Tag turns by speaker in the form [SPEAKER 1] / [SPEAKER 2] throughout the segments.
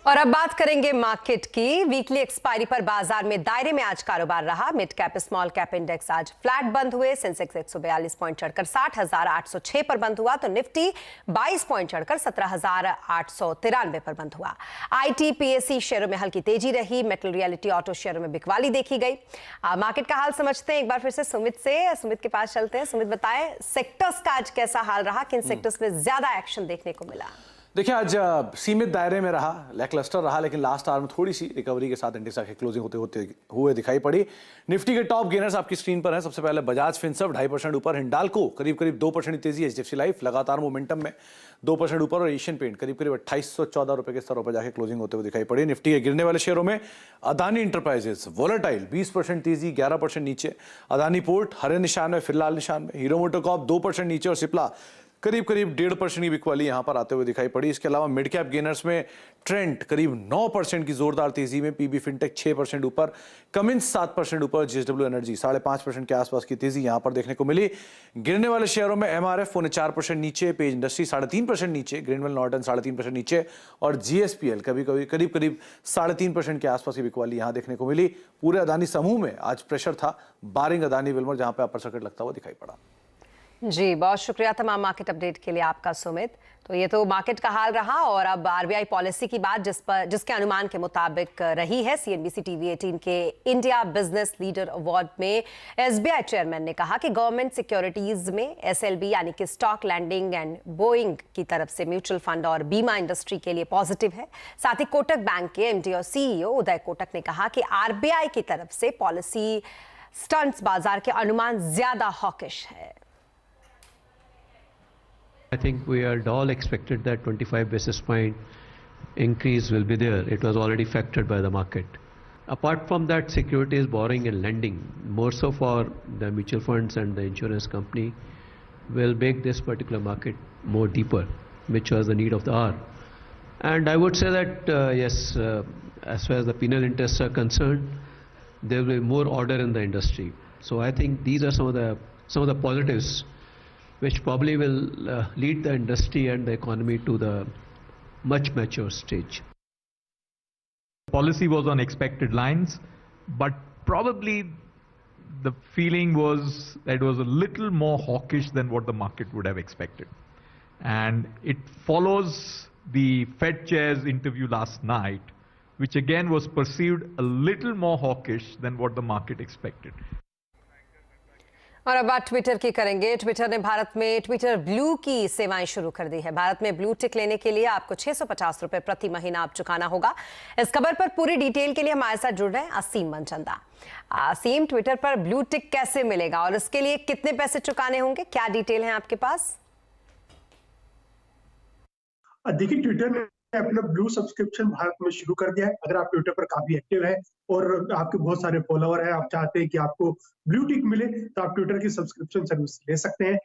[SPEAKER 1] और अब बात करेंगे मार्केट की। वीकली एक्सपायरी पर बाजार में दायरे में आज कारोबार रहा। Mid cap small cap index आज फ्लैट बंद हुए। सेंसेक्स 142 पॉइंट चढ़कर 60,806 पर बंद हुआ तो निफ्टी 22 पॉइंट चढ़कर 17,893 पर बंद हुआ। आईटी पीएससी शेयरों में हल्की तेजी रही। मेटल रियलिटी ऑटो शेयरों में बिकवाली देखी गई। मार्केट का हाल समझते हैं एक बार फिर से सुमित के पास चलते हैं। सुमित, बताएं सेक्टर्स का आज कैसा हाल रहा, किन सेक्टर्स में ज्यादा एक्शन देखने को मिला?
[SPEAKER 2] देखिए, आज सीमित दायरे में रहा, लैकलस्टर रहा, लेकिन लास्ट आवर में थोड़ी सी रिकवरी के साथ इंडेक्स की क्लोजिंग होते हुए दिखाई पड़ी। निफ्टी के टॉप गेनर्स आपकी स्क्रीन पर हैं। सबसे पहले बजाज फिनसर्व 2.5% ऊपर, हिंडाल्को करीब 2% तेजी, एचडीएफसी लाइफ लगातार मोमेंटम में 2% ऊपर और एशियन पेंट करीब 2814 रुपए के स्तरों पर जाकर क्लोजिंग होते हुए दिखाई पड़ी। निफ्टी के गिरने वाले शेयरों में अदानी इंटरप्राइजेस वोलेटाइल 20% तेजी, 11% नीचे। अदानी पोर्ट हरे निशान में, फिलहाल निशान में। हीरो मोटोकॉर्प 2% नीचे और सिप्ला करीब 1.5% की बिकवाली यहां पर आते हुए दिखाई पड़ी। इसके अलावा मिड कैप गेनर्स में ट्रेंड करीब 9% की जोरदार तेजी में, पीबी फिनटेक 6% ऊपर, कमिंस 7% ऊपर, जेएसडब्ल्यू एनर्जी 5.5% के आसपास की तेजी यहां पर देखने को मिली। गिरने वाले शेयरों में एमआरएफ 4% नीचे, पेज इंडस्ट्री 3.5% नीचे, ग्रीनवेल नॉर्टन 3.5% नीचे और जीएसपीएल करीब 3.5% के आसपास की बिकवाली यहां देखने को मिली। पूरे अदानी समूह में आज प्रेशर था, बारिंग अदानी विल्मर, जहां पर अपर सर्किट लगता हुआ दिखाई पड़ा।
[SPEAKER 1] जी, बहुत शुक्रिया तमाम मार्केट अपडेट के लिए आपका सुमित। तो ये तो मार्केट का हाल रहा और अब आरबीआई पॉलिसी की बात जिसके अनुमान के मुताबिक रही है। सीएनबीसी टीवी 18 के इंडिया बिजनेस लीडर अवार्ड में एसबीआई चेयरमैन ने कहा कि गवर्नमेंट सिक्योरिटीज में एसएलबी यानी कि स्टॉक लैंडिंग एंड बोइंग की तरफ से म्यूचुअल फंड और बीमा इंडस्ट्री के लिए पॉजिटिव है। साथ ही कोटक बैंक के एमडी और सीईओ उदय कोटक ने कहा कि आरबीआई की तरफ से पॉलिसी स्टंट्स बाजार के अनुमान ज्यादा हॉकिश है।
[SPEAKER 3] I think we had all expected that 25 basis point increase will be there. It was already factored by the market. Apart from that, securities borrowing and lending, more so for the mutual funds and the insurance company, will make this particular market more deeper, which was the need of the hour. And I would say that yes, as far as the penal interests are concerned, there will be more order in the industry. So I think these are some of the positives which probably will lead the industry and the economy to the much mature stage.
[SPEAKER 4] Policy was on expected lines, but probably the feeling was that it was a little more hawkish than what the market would have expected. And it follows the Fed chair's interview last night, which again was perceived a little more hawkish than what the market expected.
[SPEAKER 1] और अब बात Twitter की करेंगे। Twitter ने भारत में Twitter blue की सेवाएं शुरू कर दी है। भारत में ब्लू टिक लेने के लिए आपको 650 रुपए प्रति महीना आप चुकाना होगा। इस खबर पर पूरी डिटेल के लिए हमारे साथ जुड़ रहे हैं असीम मनचंदा। असीम, ट्विटर पर ब्लू टिक कैसे मिलेगा और इसके लिए कितने पैसे चुकाने होंगे, क्या डिटेल है आपके पास?
[SPEAKER 5] देखिए, ट्विटर ने अपना ब्लू सब्सक्रिप्शन भारत में शुरू कर दिया है। अगर आप ट्विटर पर काफी एक्टिव है और आपके बहुत सारे फॉलोअर हैं, आप चाहते हैं कि आपको ब्लू टिक मिले, तो आप ट्विटर की सब्सक्रिप्शन सर्विस ले सकते हैं।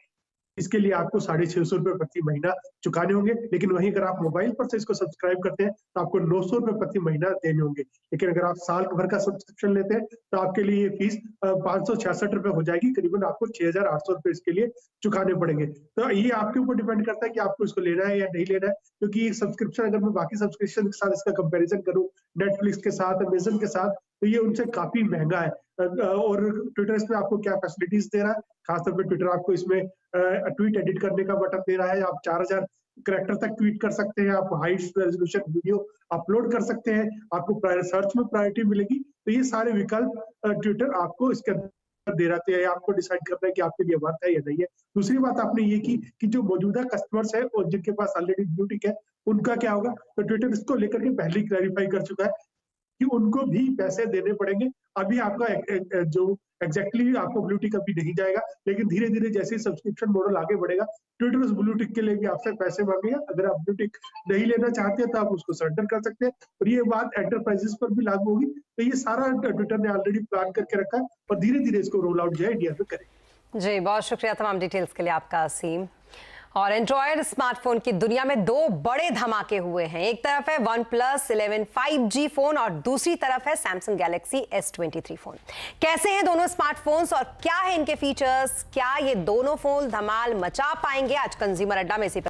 [SPEAKER 5] इसके लिए आपको 650 रुपए प्रति महीना चुकाने होंगे। लेकिन वहीं अगर आप मोबाइल पर से इसको सब्सक्राइब करते हैं तो आपको 900 रुपए प्रति महीना देने होंगे। लेकिन अगर आप साल भर का सब्सक्रिप्शन लेते हैं तो आपके लिए ये फीस 566 रुपए हो जाएगी। करीबन आपको 6800 रुपए इसके लिए चुकाने पड़ेंगे। तो ये आपके ऊपर डिपेंड करता है कि आपको इसको लेना है या नहीं लेना है, क्योंकि ये सब्सक्रिप्शन अगर मैं बाकी सब्सक्रिप्शन के साथ इसका कंपेरिजन करूं, नेटफ्लिक्स के साथ, अमेजन के साथ, तो ये उनसे काफी महंगा है। और ट्विटर इसमें आपको क्या फैसिलिटीज दे रहा है, खासतौर पे ट्विटर आपको इसमें ट्वीट एडिट करने का बटन दे रहा है। आप 4000 कैरेक्टर तक ट्वीट कर सकते हैं। आप हाई रेजोल्यूशन वीडियो अपलोड कर सकते हैं। आपको सर्च में प्रायोरिटी मिलेगी। तो ये सारे विकल्प ट्विटर आपको इसके अंदर दे रहे हैं। आपको डिसाइड करना है कि आपके लिए वर्थ है या नहीं है। दूसरी बात आपने ये की कि जो मौजूदा कस्टमर्स है और जिनके पास ऑलरेडी ब्लू टिक है, उनका क्या होगा। तो ट्विटर इसको लेकर के पहले ही क्लैरिफाई कर चुका है कि उनको भी पैसे देने पड़ेंगे। अभी आपका जो एग्जैक्टली आपको ब्लू टिक अभी नहीं जाएगा, लेकिन धीरे धीरे जैसे सब्सक्रिप्शन मॉडल आगे बढ़ेगा, ट्विटर उस ब्लू टिक के लिए भी आपसे पैसे मांगेगा। अगर आप ब्लू टिक नहीं लेना चाहते हैं तो आप उसको सरेंडर कर सकते हैं। और ये बात एंटरप्राइजेस पर भी लागू होगी। तो ये सारा ट्विटर ने ऑलरेडी प्लान करके रखा है और धीरे धीरे इसको रोल आउट जो है इंडिया में करेंगे।
[SPEAKER 1] जी, बहुत शुक्रिया तमाम डिटेल्स के लिए आपका असीम। और एंड्रॉयड स्मार्टफोन की दुनिया में दो बड़े धमाके हुए हैं। एक तरफ है OnePlus 11 5G फोन और दूसरी तरफ है Samsung Galaxy S23 फोन। कैसे हैं दोनों स्मार्टफोन्स और क्या है इनके फीचर्स, क्या ये दोनों फोन धमाल मचा पाएंगे? आज कंज्यूमर अड्डा में इसी